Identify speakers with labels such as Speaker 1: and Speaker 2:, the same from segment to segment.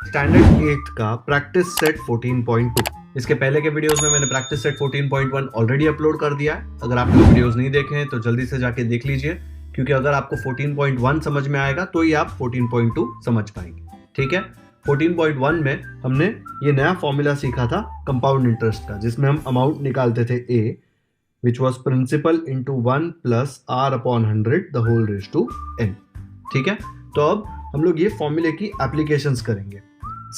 Speaker 1: Standard 8th का practice set 14.2। इसके पहले के वीडियोस में मैंने प्रैक्टिस सेट 14.1 ऑलरेडी अपलोड कर दिया है। अगर आपने वीडियोस नहीं देखे हैं तो जल्दी से जाके देख लीजिए, क्योंकि अगर आपको 14.1 समझ में आएगा तो ही आप 14.2 समझ पाएंगे। ठीक है, 14.1 में हमने ये नया फॉर्मूला सीखा था कंपाउंड इंटरेस्ट का, जिसमें हम अमाउंट निकालते थे a which was principal into 1 plus r upon 100 the whole raised to n। ठीक है, तो अब हम लोग ये फॉर्मूले की एप्लीकेशंस करेंगे।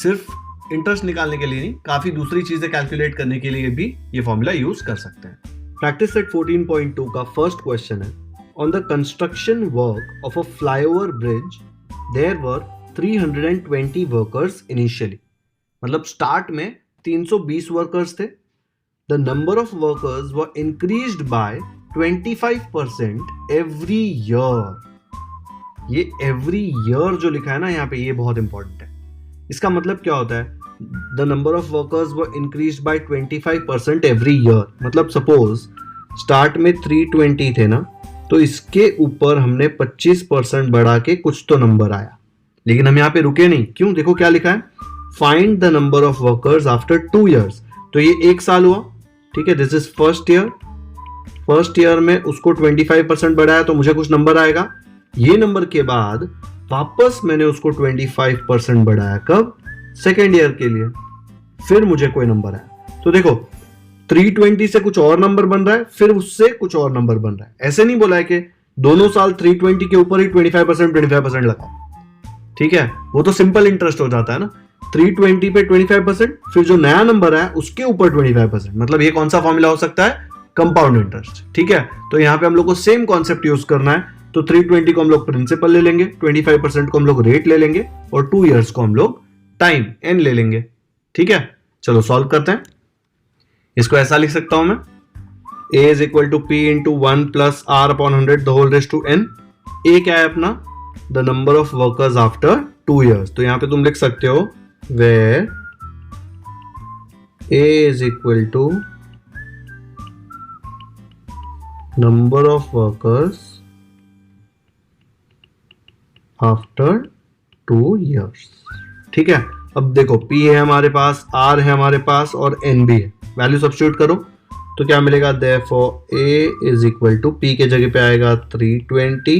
Speaker 1: सिर्फ इंटरेस्ट निकालने के लिए नहीं, काफी दूसरी चीजें कैलकुलेट करने के लिए भी ये फॉर्मूला यूज कर सकते हैं। प्रैक्टिस सेट 14.2 का फर्स्ट क्वेश्चन है, on the construction work of a flyover bridge there were 320 workers initially. मतलब स्टार्ट में 320 वर्कर्स थे। The number of workers were increased by 25% every year। ये every year जो लिखा है ना यहाँ पे, ये बहुत इंपॉर्टेंट है। इसका मतलब क्या होता है? The number of workers were increased by 25% every year। मतलब सपोज स्टार्ट में 320 थे ना, तो इसके ऊपर हमने 25% बढ़ा के कुछ तो नंबर आया। लेकिन हम यहाँ पे रुके नहीं, क्यों? देखो क्या लिखा है, find the number of workers after 2 years। तो ये 1 साल हुआ। ठीक है, this is first year. First year में उसको 25% बढ़ाया तो मुझे कुछ नंबर आएगा। ये नंबर के बाद वापस मैंने उसको 25% बढ़ाया, कब? सेकेंड ईयर के लिए। फिर मुझे कोई नंबर आया। तो देखो 320 से कुछ और नंबर बन रहा है, फिर उससे कुछ और नंबर बन रहा है। ऐसे नहीं बोला है कि दोनों साल 320 के ऊपर ही 25% लगाओ। ठीक है, वो तो सिंपल इंटरेस्ट हो जाता है ना। 320 पे 25%, फिर जो नया नंबर है उसके ऊपर 25%। मतलब ये कौन सा फॉर्मूला हो सकता है? Compound interest. ठीक है, तो यहाँ पे हम लोग को सेम कॉन्सेप्ट यूज करना है। तो 320 को हम लोग प्रिंसिपल ले लेंगे, 25% को हम लोग रेट ले लेंगे, और 2 years को हम लोग टाइम n ले लेंगे। ठीक है, चलो सॉल्व करते हैं। इसको ऐसा लिख सकता हूं मैं, a is equal to p into 1 plus r upon 100 the whole raise to n। a क्या है अपना? The number of workers after 2 years। तो यहाँ पे तुम लिख सकते हो where a is equal to number of workers after 2 years। ठीक है, अब देखो p है हमारे पास, r है हमारे पास, और n भी है। वैल्यू सब्स्टिट्यूट करो तो क्या मिलेगा? therefore a is equal to p के जगह पे आएगा 320,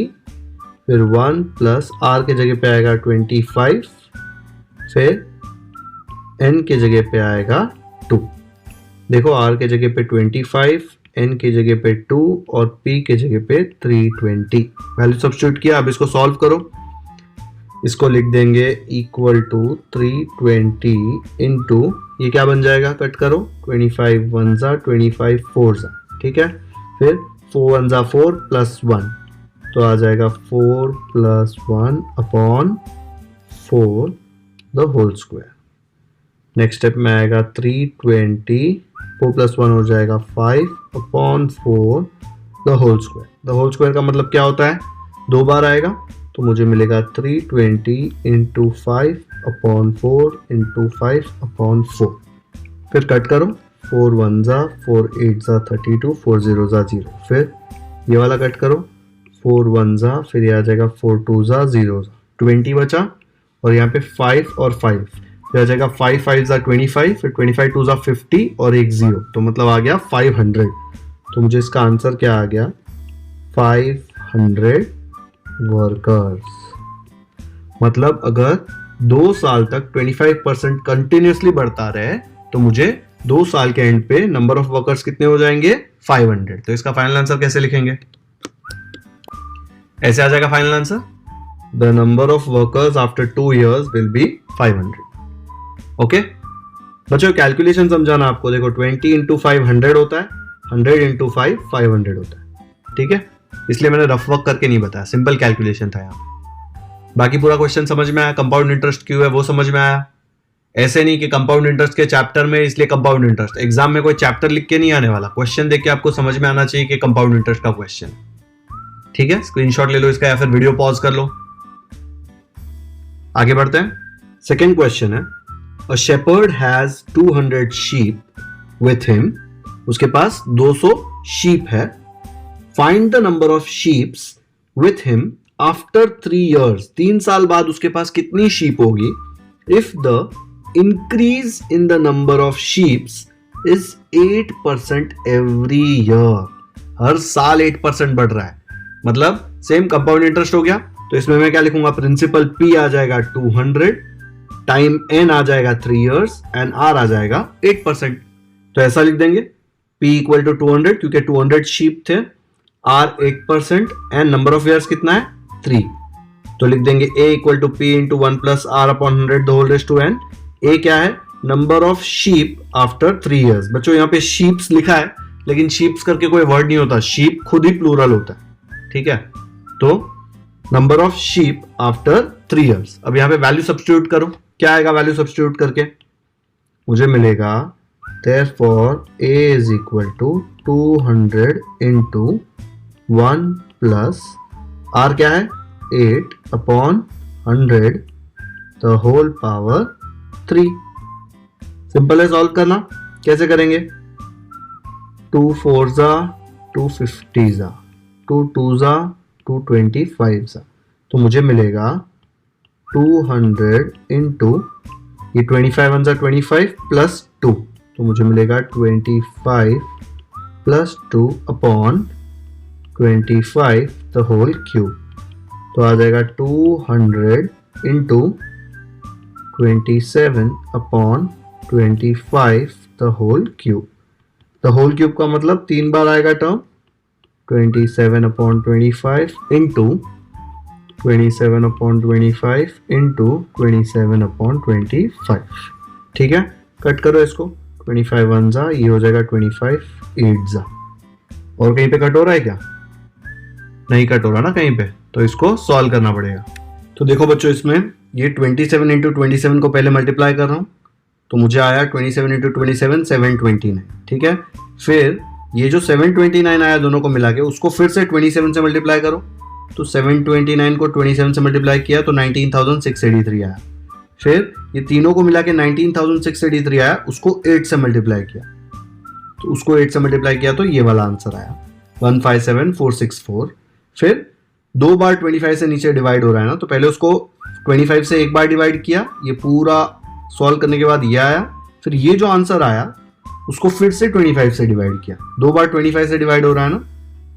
Speaker 1: फिर 1 प्लस r के जगह पे आएगा 25, फिर n के जगह पे आएगा 2। देखो r के जगह पे 25, n के जगह पे 2 और p के जगह पे 320। वैल्यू सब्स्टिट्यूट किया। अब इसको सॉल्व करो। इसको लिख देंगे इक्वल टू 320 इंटू, ये क्या बन जाएगा? कट करो, 25 1 जा 25 4 जा। ठीक है, फिर 4 1 जा 4 प्लस 1, तो आ जाएगा 4 plus 1 upon 4 the whole square. Next step में आएगा 320, 4 प्लस 1 हो जाएगा 5 upon 4 the whole square. The whole square का मतलब क्या होता है? 2 बार आएगा, तो मुझे मिलेगा 320 इंटू 5 अपॉन 4 इंटू 5 अपॉन 4। फिर कट करो, 4 1 जा 4 8 जा 32, 4 0 जा 0। फिर ये वाला कट करो, 4 1 जा, फिर ये आ जाएगा 4 2 जा 0 जा, 20 बचा, और यहाँ पे 5 और 5, फिर आ जाएगा 5 5 जा 25, फिर 25 2 जा 50 और एक 0, तो मतलब आ गया 500। तो मुझे इसका आंसर क्या आ गया? 500 वर्कर्स। मतलब अगर 2 साल तक 25% कंटिन्यूसली बढ़ता रहे तो मुझे 2 साल के एंड पे नंबर ऑफ वर्कर्स कितने हो जाएंगे? 500। तो इसका फाइनल आंसर कैसे लिखेंगे? ऐसे आ जाएगा final answer, the number of workers after 2 years will be 500। Okay बच्चों, कैलकुलेशन समझाना आपको। देखो 20 इंटू 5 100 होता है, 100 इंटू 5 500 होता है। ठीक है, इसलिए मैंने रफ वर्क करके नहीं बताया, सिंपल कैलकुलेशन था यहाँ पे। बाकी पूरा क्वेश्चन समझ में आया? कंपाउंड इंटरेस्ट क्यों है वो समझ में आया? ऐसे नहीं कि कंपाउंड इंटरेस्ट के चैप्टर में इसलिए कंपाउंड इंटरेस्ट। एग्जाम में कोई चैप्टर लिख के नहीं आने वाला, क्वेश्चन देख के आपको समझ में आना चाहिए कि कंपाउंड इंटरेस्ट का क्वेश्चन। ठीक है, स्क्रीनशॉट ले लो इसका या फिर वीडियो पॉज कर लो। आगे बढ़ते हैं। सेकेंड क्वेश्चन है, A shepherd has 200 sheep with him। उसके पास 200 sheep है। Find the number of sheep with him after 3 years। 3 साल बाद उसके पास कितनी sheep होगी if the increase in the number of sheep is 8% every year, हर साल 8% बढ़ रहा है, मतलब सेम कंपाउंड इंटरेस्ट हो गया। तो इसमें मैं क्या लिखूंगा, प्रिंसिपल P आ जाएगा 200, टाइम N आ जाएगा 3 years एंड R आ जाएगा 8%। तो ऐसा लिख देंगे P इक्वल टू 200, क्योंकि 200 शीप थे, R 8% and number of years कितना है 3। तो लिख देंगे A equal to P into 1 plus R upon 100 the whole raise to n। A क्या है, number of sheep after 3 years। बच्चों यहाँ पे शीप्स लिखा है, लेकिन शीप्स करके कोई वर्ड नहीं होता, शीप खुद ही प्लूरल होता है, ठीक है। तो number of sheep after 3 years। अब यहाँ पे वैल्यू सब्स्टिट्यूट करो, क्या आएगा वैल्यू सब्स्टिट्यूट करके, मुझे मिलेगा therefore A is equal to 200 into 1 plus R क्या है 8 upon 100 the whole power 3। Simple है सॉल्व करना, कैसे करेंगे, 2 4 जा 2 50 जा 2 2 जा 2 25 जा, तो मुझे मिलेगा 200 इंटू ये 25 1 जा 25 प्लस 2, तो मुझे मिलेगा 25 plus 2 upon 25 the whole cube. तो आ जाएगा 200 into 27 upon 25 the whole cube. The whole cube का मतलब 3 बार आएगा term, 27 upon 25 into 27 upon 25 into 27 upon 25, ठीक है। कट करो इसको, 25 1 जा, ये हो जाएगा 25 8 जा। और कहीं पे कट हो रहा है क्या, नहीं कट हो रहा ना कहीं पे, तो इसको सॉल्व करना पड़ेगा। तो देखो बच्चों, इसमें ये 27 इंटू 27 को पहले मल्टीप्लाई कर रहा हूँ, तो मुझे आया 27 इंटू 27 729, ठीक है। फिर ये जो 729 आया दोनों को मिला के, उसको फिर से 27 से मल्टीप्लाई करो, तो 729 को 27 से मल्टीप्लाई किया तो 19,683 आया। फिर ये तीनों को मिला के 19,683 आया, उसको 8 से मल्टीप्लाई किया, तो उसको 8 से मल्टीप्लाई किया तो ये वाला आंसर आया 157464। फिर 2 बार 25 से नीचे डिवाइड हो रहा है ना, तो पहले उसको 25 से एक बार डिवाइड किया, ये पूरा सॉल्व करने के बाद ये आया। फिर ये जो आंसर आया उसको फिर से 25 से डिवाइड किया, 2 बार 25 से डिवाइड हो रहा है ना,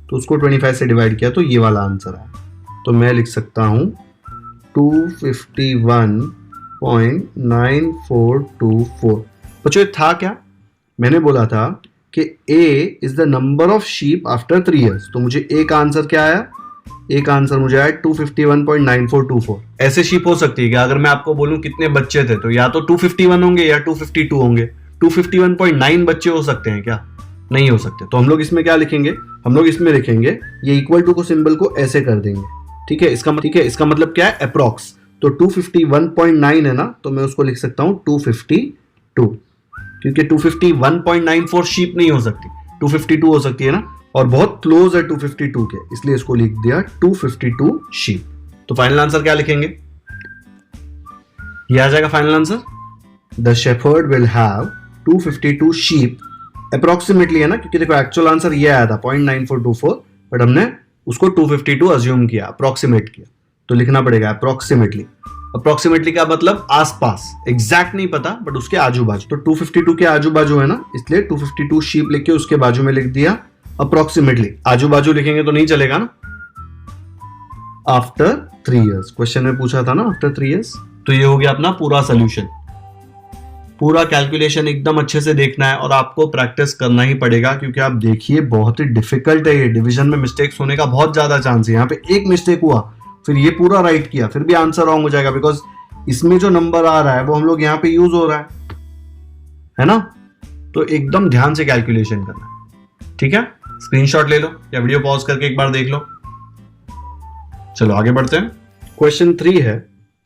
Speaker 1: तो उसको 25 से डिवाइड किया तो ये वाला आंसर आया। तो मैं लिख सकता हूँ 251.9424। बच्चों ये था क्या, मैंने बोला था कि A is the number of sheep after 3 years। तो मुझे A का आंसर क्या आया, A का आंसर मुझे आया 251.9424। ऐसे शीप हो सकती है कि अगर मैं आपको बोलूं कितने बच्चे थे, तो या तो 251 होंगे या 252 होंगे। 251.9 बच्चे हो सकते हैं क्या, नहीं हो सकते। तो हम लोग इसमें क्या लिखेंगे, हम लोग इसमें लिखेंगे ये इक्वल टू को सिंबल को ऐसे कर देंगे, ठीक है। इसका मतलब क्या है, अप्रॉक्स। तो 251.9 है ना, तो मैं उसको लिख सकता हूँ 252, क्योंकि 251.94 शीप नहीं हो सकती, 252 हो सकती है ना, और बहुत क्लोज है 252 के, इसलिए इसको लिख दिया 252 शीप। तो फाइनल आंसर क्या लिखेंगे, ये आ जाएगा final answer, the shepherd will have 252 sheep approximately, है ना, क्योंकि देखो एक्चुअल आंसर ये आया था 0.9424, बट हमने उसको 252 अज्यूम किया, अप्रोक्सीमेट किया, तो लिखना पड़ेगा अप्रोक्सीमेटली। अप्रोक्सीमेटली का मतलब आसपास, एग्जैक्ट नहीं पता बट उसके आजू बाजू। तो 252 के आजू बाजू है ना, इसलिए 252 शीप लिख के उसके बाजू में लिख दिया अप्रोक्सीमेटली। आजू बाजू लिखेंगे तो नहीं चलेगा ना। आफ्टर 3 years, क्वेश्चन में पूछा था ना आफ्टर 3 years। तो ये हो गया अपना पूरा सोल्यूशन। पूरा कैलकुलेशन एकदम अच्छे से देखना है और आपको प्रैक्टिस करना ही पड़ेगा, क्योंकि आप देखिए बहुत ही डिफिकल्ट है ये। डिवीजन में मिस्टेक्स होने का बहुत ज्यादा चांस है। यहाँ पे एक मिस्टेक हुआ, फिर ये पूरा राइट किया, फिर भी आंसर रॉन्ग हो जाएगा, बिकॉज इसमें जो नंबर आ रहा है वो हम लोग यहाँ पे यूज हो रहा है ना। तो एकदम ध्यान से कैलकुलेशन करना है, ठीक है। स्क्रीनशॉट ले लो या वीडियो पॉज करके एक बार देख लो। चलो आगे बढ़ते हैं। क्वेश्चन 3 है,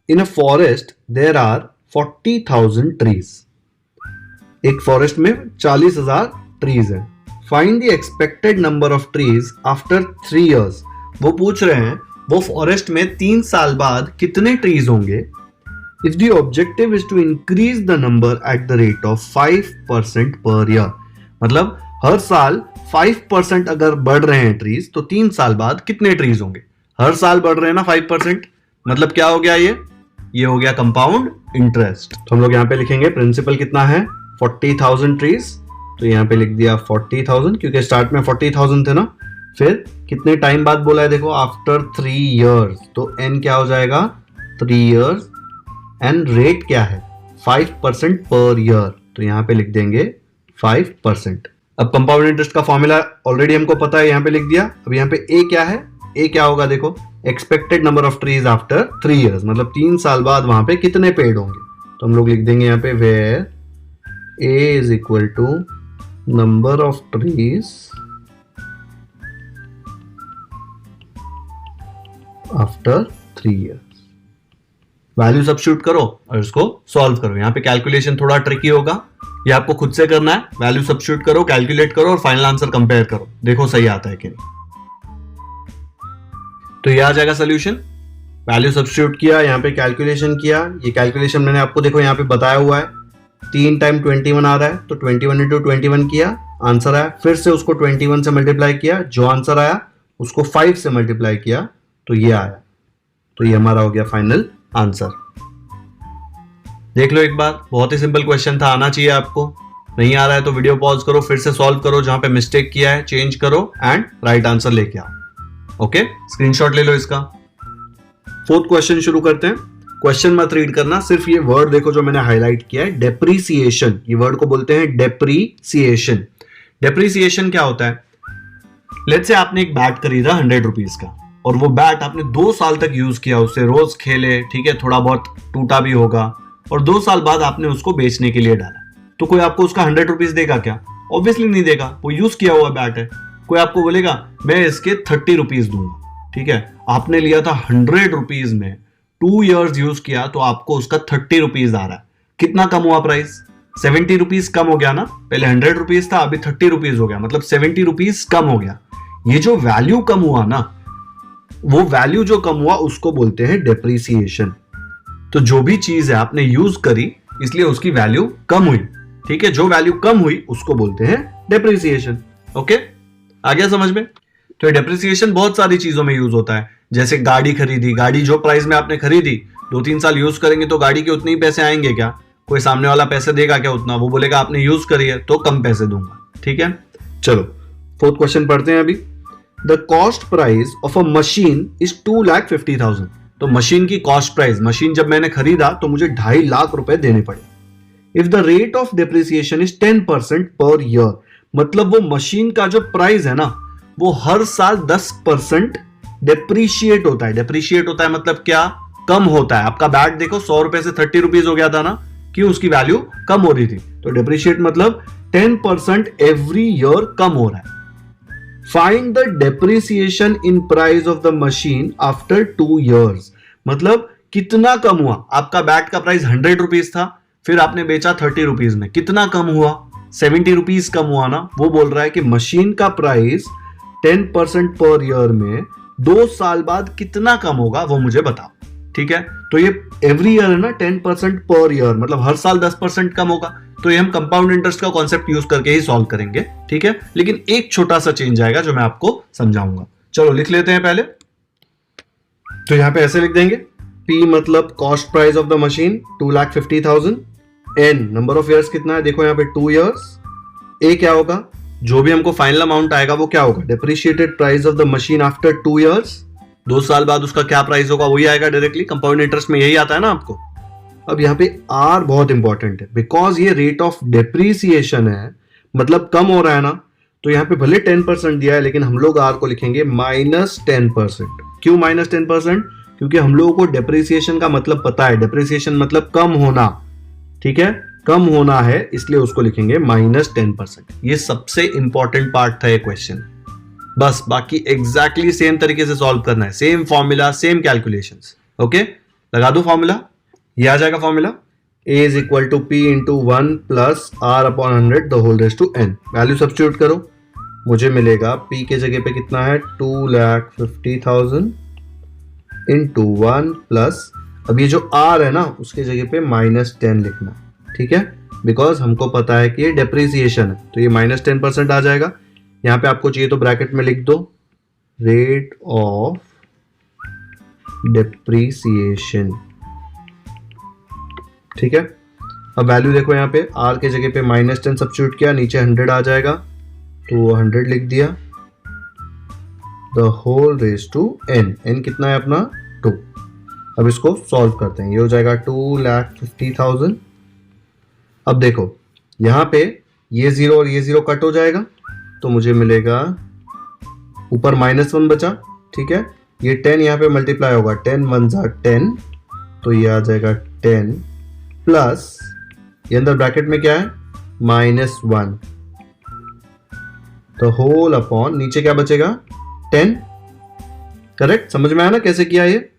Speaker 1: in a forest there are 40,000 trees. एक फॉरेस्ट में 40,000 ट्रीज है। Find the expected number of trees after 3 years। वो पूछ रहे हैं वो फॉरेस्ट में 3 साल बाद कितने ट्रीज होंगे। If the objective is to increase the number at the rate of 5% per year, मतलब हर साल 5% अगर बढ़ रहे हैं ट्रीज, तो 3 साल बाद कितने ट्रीज होंगे। हर साल बढ़ रहे हैं ना 5%, मतलब क्या हो गया, ये हो गया कंपाउंड इंटरेस्ट। तो हम लोग यहाँ पे लिखेंगे प्रिंसिपल कितना है 40,000 ट्रीज, तो यहाँ पे लिख दिया 40,000 क्योंकि स्टार्ट में 40,000 थे ना। फिर कितने टाइम बाद बोला है देखो, आफ्टर 3 years, तो n क्या हो जाएगा 3 years, एंड रेट क्या है 5% पर ईयर, तो यहाँ पे लिख देंगे 5%। अब कंपाउंड इंटरेस्ट का फॉर्मूला ऑलरेडी हमको पता है, यहाँ पे लिख दिया। अब यहाँ पे ए क्या है, ए क्या होगा देखो, expected number of trees after 3 years, मतलब 3 साल बाद वहां पे कितने पेड़ होंगे। तो हम लोग लिख देंगे यहाँ पे where a is equal to number of trees after 3 years। Value substitute करो और इसको सॉल्व करो। यहाँ पे कैलकुलेशन थोड़ा ट्रिकी होगा, ये आपको खुद से करना है। वैल्यू सब्स्टिट्यूट करो, कैलकुलेट करो और फाइनल आंसर कंपेयर करो, देखो सही आता है कि नहीं। तो ये आ जाएगा सोल्यूशन। वैल्यू सब्स्टिट्यूट किया, यहाँ पे कैलकुलेशन किया। ये कैलकुलेशन मैंने आपको देखो यहाँ पे बताया हुआ है, 3 टाइम 21 आ रहा है, तो 21 इंटू 21 किया, आंसर आया। फिर से उसको 21 से मल्टीप्लाई किया, जो आंसर आया उसको 5 से मल्टीप्लाई किया, तो ये आया। तो ये हमारा हो गया फाइनल आंसर। देख लो एक बार, बहुत ही सिंपल क्वेश्चन था, आना चाहिए आपको। नहीं आ रहा है तो वीडियो पॉज करो, फिर से सॉल्व करो, जहां पे मिस्टेक किया है चेंज करो एंड राइट आंसर लेके आओ। ओके, स्क्रीनशॉट ले लो इसका। 4th क्वेश्चन शुरू करते हैं। क्वेश्चन मत रीड करना, सिर्फ ये वर्ड देखो जो मैंने हाईलाइट किया है, डेप्रीसिएशन। ये वर्ड को बोलते हैं डेप्रीसिएशन। डेप्रीसिएशन क्या होता है, लेट्स से आपने एक बैट खरीदा 100 रुपीज का, और वो बैट आपने 2 साल तक यूज किया, उससे रोज खेले, ठीक है, थोड़ा बहुत टूटा भी होगा, और 2 साल बाद आपने उसको बेचने के लिए डाला। तो कोई आपको उसका 100 रुपीज देगा क्या? ऑब्वियसली नहीं देगा, वो यूज किया हुआ बैट है। कोई आपको बोलेगा मैं इसके 30 रुपीज दूंगा, ठीक है, आपने लिया था 100 रुपीज में, 2 years यूज किया, तो आपको उसका 30 रुपीज आ रहा है। कितना कम हुआ प्राइस? 70 रुपीज कम हो गया ना। पहले 100 रुपीज था, अभी 30 रुपीज हो गया, मतलब 70 रुपीज कम हो गया। ये जो वैल्यू कम हुआ ना, वो वैल्यू जो कम हुआ उसको बोलते हैं डेप्रीसिएशन। तो जो भी चीज है आपने यूज करी, इसलिए उसकी वैल्यू कम हुई, ठीक है, जो वैल्यू कम हुई उसको बोलते हैं डेप्रीसिएशन। ओके, आ गया समझ में? तो डेप्रीसिएशन बहुत सारी चीजों में यूज होता है। जैसे गाड़ी खरीदी, गाड़ी जो प्राइस में आपने खरीदी, 2-3 साल यूज करेंगे तो गाड़ी के उतने ही पैसे आएंगे क्या? कोई सामने वाला पैसे देगा क्या उतना? वो बोलेगा आपने यूज करी है तो कम पैसे दूंगा, ठीक है। चलो 4th क्वेश्चन पढ़ते हैं अभी। The cost price of a machine is 2,50,000। तो मशीन की कॉस्ट प्राइस, मशीन जब मैंने खरीदा तो मुझे 2.5 लाख रुपए देने पड़े। If the rate of depreciation is 10% per year, मतलब वो मशीन का जो प्राइस है ना, वो हर साल 10% डेप्रीशिएट होता है। डेप्रीशिएट होता है मतलब क्या? कम होता है। आपका बैट देखो 100 रुपए से 30 रुपीज हो गया था ना, क्यों? उसकी वैल्यू कम हो रही थी। तो डेप्रीशिएट मतलब 10% एवरी ईयर कम हो रहा है। Find the depreciation in price of the machine after 2 years, मतलब कितना कम हुआ? आपका बैट का प्राइस 100 रुपीज था, फिर आपने बेचा 30 रुपीज में, कितना कम हुआ? 70 रुपीज कम हुआ ना। वो बोल रहा है कि मशीन का प्राइस 10% पर ईयर में 2 साल बाद कितना कम होगा, वो मुझे बताओ, ठीक है। तो ये एवरी ईयर है ना, 10% पर ईयर, मतलब हर साल 10% कम होगा। तो ये हम कंपाउंड इंटरेस्ट का कॉन्सेप्ट यूज करके ही सॉल्व करेंगे, ठीक है। लेकिन एक छोटा सा चेंज आएगा जो मैं आपको समझाऊंगा। चलो लिख लेते हैं पहले। तो यहां पे ऐसे लिख देंगे, P मतलब cost price of the machine 2,50,000, N number of years कितना है देखो यहाँ पे 2 years, A क्या होगा? जो भी हमको फाइनल अमाउंट आएगा वो क्या होगा? Depreciated price of the machine after 2 years, 2 साल बाद उसका क्या प्राइस होगा वही आएगा डायरेक्टली। कंपाउंड इंटरेस्ट में यही आता है ना आपको। अब यहाँ पे R बहुत इंपॉर्टेंट है, बिकॉज ये रेट ऑफ डेप्रीसिएशन है, मतलब कम हो रहा है ना। तो यहाँ पे भले 10% दिया है, लेकिन हम लोग R को लिखेंगे -10%। क्यों -10%? क्योंकि हम लोगों को डेप्रीसिएशन का मतलब पता है। डेप्रीसिएशन मतलब कम होना, ठीक है, कम होना है, इसलिए उसको लिखेंगे -10%। ये सबसे इंपॉर्टेंट पार्ट था ये क्वेश्चन। बस बाकी एग्जैक्टली सेम तरीके से सॉल्व करना है, same formula, same calculations. Okay, लगा दो फॉर्मूला, ये आ जाएगा formula, A is equal to P into 1 plus R upon 100 the whole raise to N। Value substitute करो, मुझे मिलेगा P के जगह पे कितना है 2,50,000 इंटू 1 प्लस, अब ये जो R है ना उसके जगह पे -10 लिखना, ठीक है, बिकॉज हमको पता है कि ये डेप्रीसिएशन है, तो ये -10% आ जाएगा। यहाँ पे आपको चाहिए तो ब्रैकेट में लिख दो रेट ऑफ डेप्रीसिएशन ठीक है, अब वैल्यू देखो यहाँ पे r के जगह पे -10 सब्स्टिट्यूट किया, नीचे 100 आ जाएगा तो 100 लिख दिया, the whole raise to n, n कितना है अपना 2। अब इसको सॉल्व करते हैं, ये हो जाएगा 2,50,000। अब देखो यहाँ पे ये 0 और ये 0 कट हो जाएगा तो मुझे मिलेगा ऊपर -1 बचा, ठीक है, ये 10 यहाँ पे मल्टीप्लाई होगा, 10 1 जा 10 तो ये आ जाएगा 10 प्लस ये अंदर ब्रैकेट में क्या है -1 तो होल अपॉन नीचे क्या बचेगा 10। करेक्ट, समझ में आया ना कैसे किया ये।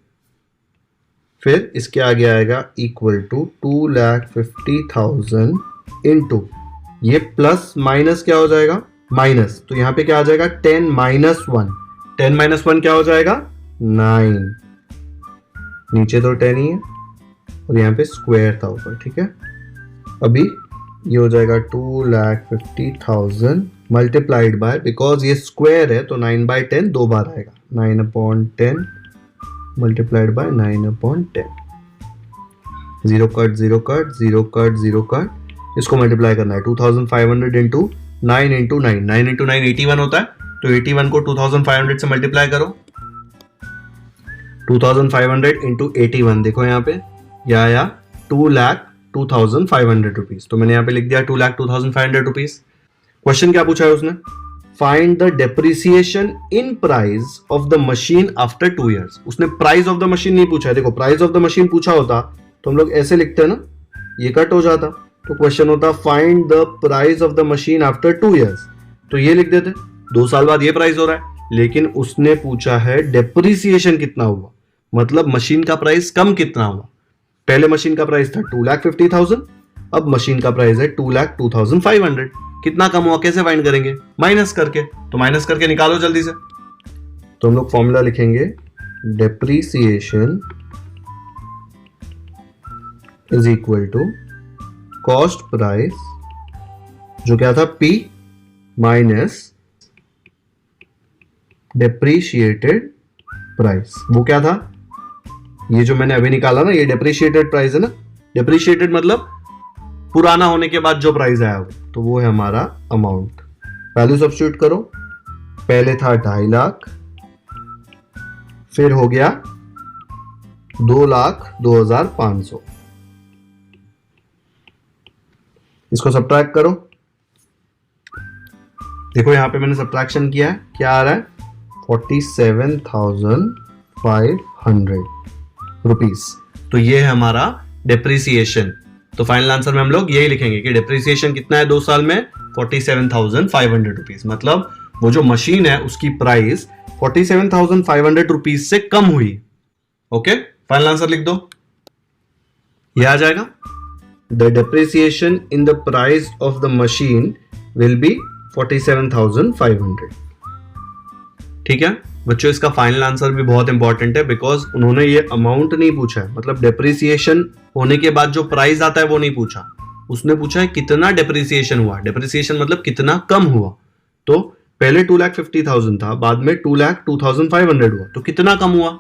Speaker 1: फिर इसके आगे आएगा इक्वल टू 2,50,000 इंटू ये प्लस माइनस क्या हो जाएगा माइनस, तो यहां पे क्या आ जाएगा 10 -1, 10 -1 क्या हो जाएगा 9, नीचे तो 10 ही है और यहाँ पे स्क्वायर था ऊपर, ठीक है। अभी ये हो जाएगा 2,50,000 मल्टीप्लाइड बाय, बिकॉज ये स्क्वायर है तो 9/10 दो बार आएगा, 9/10 multiplied by 9/10, 0 cut 0 cut 0 cut 0 cut, इसको मल्टीप्लाई करना है 2,500 इंटू 9 इंटू 9, 9 इंटू 9 81 होता है, तो 81 को 2,500 से मल्टीप्लाई करो, 2,500 इंटू 81 देखो यहाँ पे यह आया 2,02,500 रुपीज, तो मैंने यहाँ पे लिख दिया 2,02,500 रुपीज। क्वेश्चन क्या पूछा है उसने, find the depreciation in price of the machine after 2 years। उसने प्राइस ऑफ द मशीन नहीं पूछा है, देखो प्राइस ऑफ द मशीन पूछा होता तो हम लोग ऐसे लिखते हैं ना, ये कट हो जाता, तो क्वेश्चन होता find the price of the machine after 2 years, तो ये लिख देते 2 साल बाद ये प्राइस हो रहा है, लेकिन उसने पूछा है डेप्रिसिएशन कितना हुआ, मतलब मशीन का प्राइस कम कितना हुआ। पहले मशीन का प्राइस था 2,50,000, अब मशीन का प्राइस है 2,02,500, कितना कम हुआ कैसे फाइंड करेंगे, माइनस करके, तो माइनस करके निकालो जल्दी से। तो हम लोग फॉर्मूला लिखेंगे depreciation is equal to cost price, जो क्या था P माइनस डेप्रिशिएटेड प्राइस, वो क्या था ये जो मैंने अभी निकाला ना, ये डेप्रिशिएटेड प्राइस है ना, डेप्रिशिएटेड मतलब पुराना होने के बाद जो प्राइस आया वो, तो वो है हमारा अमाउंट। वैल्यू सब्स्टिट्यूट करो, पहले था 2.5 लाख, फिर हो गया 2,02,500, इसको सब्ट्रैक्ट करो, देखो यहां पे मैंने सब्ट्रैक्शन किया है, क्या आ रहा है 47,500 रुपीज, तो ये है हमारा डेप्रिसिएशन। तो फाइनल आंसर में हम लोग यही लिखेंगे कि डेप्रिसिएशन कितना है 2 साल में 47,500 रुपीज, मतलब वो जो मशीन है उसकी प्राइस 47,500 रुपीज से कम हुई। ओके, फाइनल आंसर लिख दो, ये आ जाएगा the depreciation in the price of the machine will be 47,500। ठीक है बच्चों, इसका फाइनल आंसर भी बहुत इंपॉर्टेंट है, बिकॉज उन्होंने ये अमाउंट नहीं पूछा है, मतलब डेप्रिसिएशन होने के बाद जो प्राइस आता है वो नहीं पूछा, उसने पूछा है कितना डेप्रिसिएशन हुआ, डेप्रिसिएशन मतलब कितना कम हुआ। तो पहले 2,50,000 था, बाद में 2,02,500 हुआ, तो कितना कम हुआ,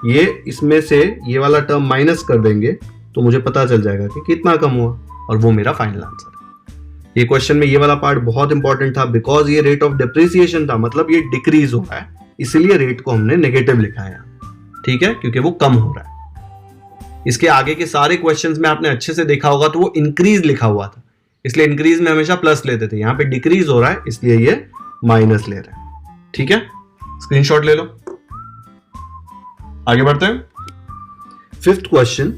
Speaker 1: ये इसमें से ये वाला टर्म माइनस कर देंगे तो मुझे पता चल जाएगा कि कितना कम हुआ, और वो मेरा फाइनल आंसर है। ये क्वेश्चन में ये वाला पार्ट बहुत इंपॉर्टेंट था, बिकॉज ये रेट ऑफ डेप्रिसिएशन था, मतलब ये डिक्रीज हो रहा है, इसलिए रेट को हमने नेगेटिव लिखा है, ठीक है, क्योंकि वो कम हो रहा है। इसके आगे के सारे क्वेश्चंस में आपने अच्छे से देखा होगा तो वो इंक्रीज लिखा हुआ था, इसलिए इंक्रीज में हमेशा प्लस लेते थे, यहाँ पे डिक्रीज हो रहा है इसलिए ये माइनस ले रहा है। ठीक है, स्क्रीनशॉट ले लो, आगे बढ़ते हैं। 5th question,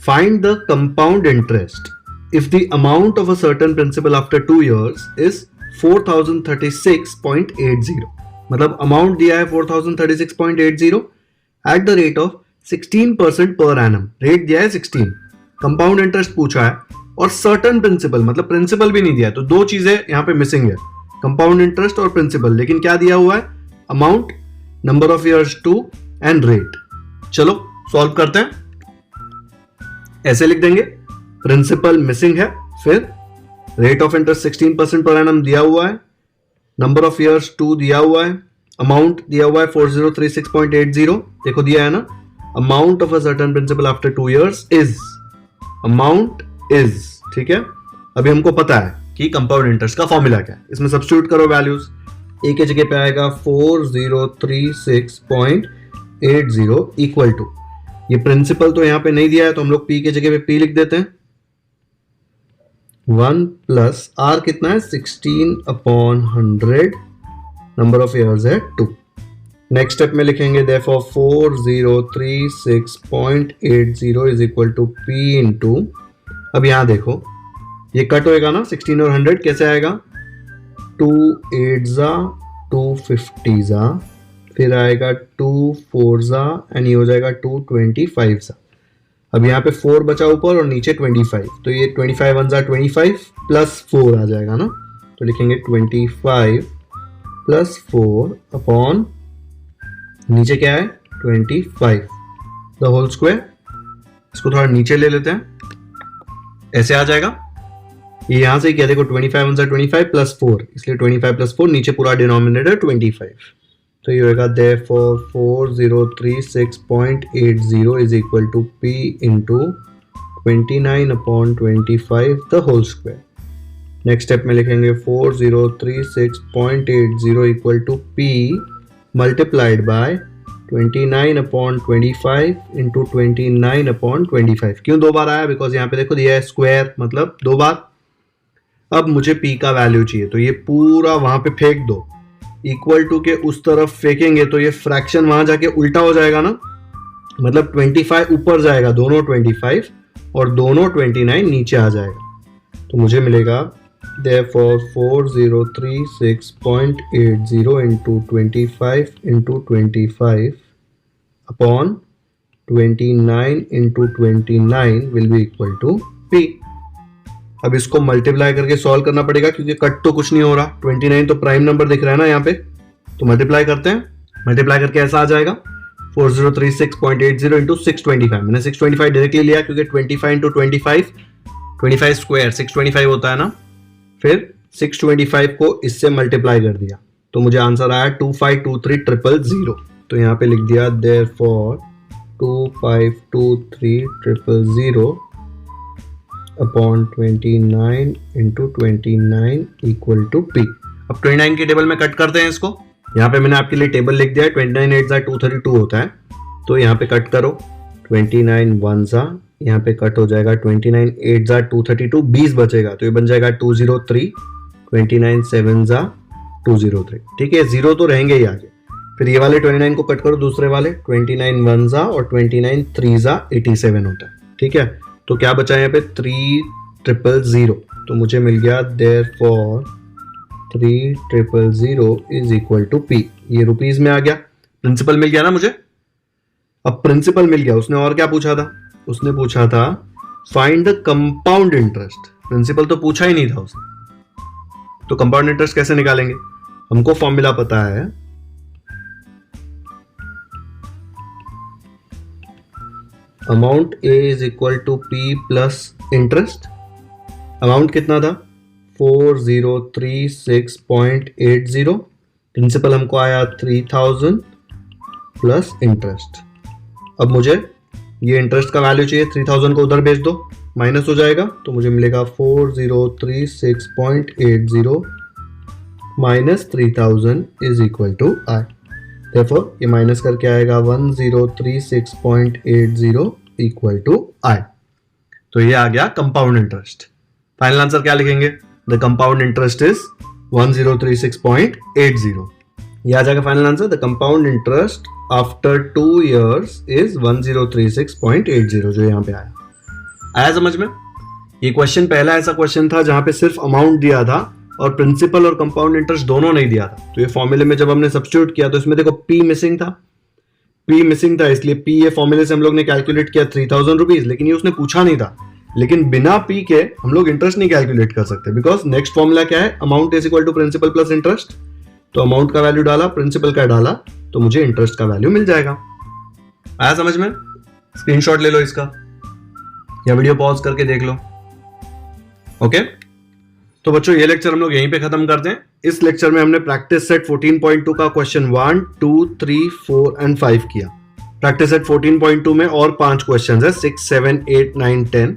Speaker 1: find the compound interest if the amount of a certain principal after 2 years is 4,036.80, मतलब अमाउंट दिया है 4,036.80 eight the rate of 16% per annum, rate दिया है 16, कंपाउंड इंटरेस्ट पूछा है और सर्टन प्रिंसिपल, मतलब प्रिंसिपल भी नहीं दिया है, तो दो चीजें यहां पे मिसिंग है, कंपाउंड इंटरेस्ट और प्रिंसिपल, लेकिन क्या दिया हुआ है amount, number of years 2 and rate. चलो सॉल्व करते हैं, ऐसे लिख देंगे, प्रिंसिपल मिसिंग है, फिर rate of interest 16% per annum दिया हुआ है, नंबर ऑफ इयर्स 2 दिया हुआ है, अमाउंट दिया हुआ है 4036.80, देखो दिया है ना, amount of a certain principal after 2 years is amount is, ठीक है। अभी हमको पता है कि कंपाउंड इंटरेस्ट का फॉर्मूला क्या है, इसमें सब्स्टिट्यूट करो वैल्यूज। ए के जगह पे आएगा 4036.80 इक्वल टू, ये प्रिंसिपल तो यहाँ पे नहीं दिया है तो हम लोग पी के जगह पे पी लिख देते हैं। 1 प्लस आर कितना है 16/100, नंबर ऑफ ईयर्स है 2। नेक्स्ट स्टेप में लिखेंगे therefore 4036.80 is equal to P into, अब यहां देखो ये कट होएगा ना 16 और 100, कैसे आएगा 2 8 250 जा, फिर आएगा 2 4 जा एंड ये हो जाएगा 225 जा। अब यहाँ पे 4 बचा ऊपर और नीचे 25, तो ये 25 1 जा 25 प्लस 4 आ जाएगा ना, तो लिखेंगे 25 प्लस 4 अपॉन नीचे क्या है 25 द होल स्क्वायर। इसको थोड़ा नीचे ले लेते हैं, ऐसे आ जाएगा। ये यहां से क्या देखो 25 1 जा 25 प्लस 4, इसलिए 25 प्लस 4, नीचे पूरा डिनोमिनेटर 25, तो ये होगा therefore 4036.80 is equal to P into 29/25 the whole square. Next step में लिखेंगे 4036.80 equal to P multiplied by 29/25 into 29/25। क्यों दो बार आया, बिकॉज यहाँ पे देखो दिया है स्क्वायर, मतलब दो बार। अब मुझे पी का वैल्यू चाहिए, तो ये पूरा वहां पे फेंक दो, इक्वल टू के उस तरफ फेंकेंगे तो ये फ्रैक्शन वहां जाके उल्टा हो जाएगा ना, मतलब 25 ऊपर जाएगा, दोनों 25 और दोनों 29 नीचे आ जाएगा, तो मुझे मिलेगा therefore 4036.80 into 25 into 25 upon 29 into 29 will be equal to P। अब इसको मल्टीप्लाई करके सॉल्व करना पड़ेगा क्योंकि कट तो कुछ नहीं हो रहा, 29 तो प्राइम नंबर दिख रहा है ना यहाँ पे, तो मल्टीप्लाई करते हैं। मल्टीप्लाई करके ऐसा आ जाएगा 4036.80 इंटू 625, मैंने 625 डायरेक्टली लिया क्योंकि 25 इंटू 25 स्क्वायर 625 होता है ना, फिर 625 को इससे मल्टीप्लाई कर दिया तो मुझे आंसर आया 2523000, तो यहाँ पे लिख दिया therefore 2523000 upon 29 into 29 equal to P. अब 29 के टेबल में कट करते हैं इसको, यहाँ पे मैंने आपके लिए टेबल लिख दिया है, 29 8 232 होता है, तो यहाँ पे कट करो 29 1 जा, यहाँ पे कट हो जाएगा 29 8 जा 232, 20 बचेगा तो ये बन जाएगा 203, 29 7 जा 203, ठीक है, जीरो तो रहेंगे ही आगे। फिर ये वाले 29 को कट करो दूसरे वाले, 29 1 जा और 29 3 जा 87 होता है, ठीक है, तो क्या बचा यहाँ पे 3000, तो मुझे मिल गया therefore 3000 is equal to P. ये रुपीज में आ गया, प्रिंसिपल मिल गया ना मुझे। अब प्रिंसिपल मिल गया, उसने और क्या पूछा था, उसने पूछा था find the compound interest, principal तो पूछा ही नहीं था उसने, तो कंपाउंड इंटरेस्ट कैसे निकालेंगे, हमको फॉर्मूला पता है, amount A is equal to P plus interest. अमाउंट कितना था 4036.80, प्रिंसिपल हमको आया 3000 प्लस इंटरेस्ट। अब मुझे ये इंटरेस्ट का वैल्यू चाहिए, 3000 को उधर भेज दो, माइनस हो जाएगा तो मुझे मिलेगा 4036.80 minus 3000 is equal to I. Therefore, ये माइनस करके आएगा 1036.80 इक्वल टू आई। तो ये आ गया कंपाउंड इंटरेस्ट। फाइनल आंसर क्या लिखेंगे, द कंपाउंड इंटरेस्ट इज 1036.80। ये आ जाएगा final answer, the compound interest after 2 years is 1036.80, जो यहाँ पे आया समझ में। ये क्वेश्चन पहला ऐसा क्वेश्चन था जहां पे सिर्फ अमाउंट दिया था और प्रिंसिपल और कंपाउंड इंटरेस्ट दोनों नहीं दिया था, तो ये फॉर्मूले में जब हमने सब्स्टिट्यूट किया तो इसमें देखो P मिसिंग था, इसलिए P ये फॉर्मूले से हम लोग ने कैलकुलेट किया 3000 रुपीज, लेकिन ये उसने पूछा नहीं था। लेकिन बिना P के हम लोग इंटरेस्ट नहीं कैलकुलेट कर सकते, बिकॉज नेक्स्ट फॉर्मूला क्या है, amount is equal to principal plus interest. तो अमाउंट का वैल्यू डाला, प्रिंसिपल का डाला, तो मुझे इंटरेस्ट का वैल्यू मिल जाएगा। आया समझ में, स्क्रीनशॉट ले लो इसका या वीडियो पॉज करके देख लो। ओके तो बच्चों ये लेक्चर हम लोग यहीं पे खत्म करते हैं। इस लेक्चर में हमने प्रैक्टिस सेट 14.2 का क्वेश्चन 1 2 3 4 एंड 5 किया। प्रैक्टिस सेट 14.2 में और 5 क्वेश्चन है, 6 7 8 9 10।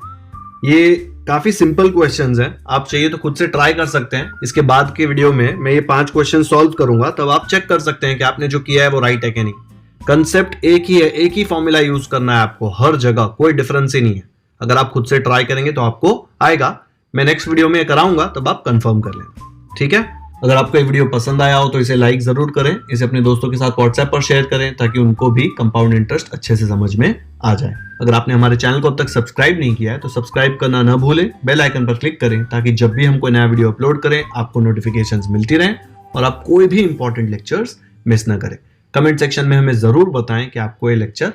Speaker 1: ये काफी सिंपल क्वेश्चंस हैं, आप चाहिए तो खुद से ट्राई कर सकते हैं। इसके बाद के वीडियो में मैं ये 5 क्वेश्चन सॉल्व करूंगा, तब आप चेक कर सकते हैं कि आपने जो किया है वो राइट है कि नहीं। कंसेप्ट एक ही है, एक ही फॉर्मूला यूज करना है आपको हर जगह, कोई डिफरेंस ही नहीं है। अगर आप खुद से ट्राई करेंगे तो आपको आएगा। मैं नेक्स्ट वीडियो में कराऊंगा, तब आप कंफर्म कर लेना, ठीक है। अगर आपको ये वीडियो पसंद आया हो तो इसे लाइक जरूर करें, इसे अपने दोस्तों के साथ व्हाट्सएप पर शेयर करें ताकि उनको भी कंपाउंड इंटरेस्ट अच्छे से समझ में आ जाए। अगर आपने हमारे चैनल को अब तक सब्सक्राइब नहीं किया है तो सब्सक्राइब करना ना भूलें, बेल आइकन पर क्लिक करें ताकि जब भी हम कोई नया वीडियो अपलोड करें आपको नोटिफिकेशंस मिलती रहें और आप कोई भी इंपॉर्टेंट लेक्चर्स मिस ना करें। कमेंट सेक्शन में हमें जरूर बताएं कि आपको ये लेक्चर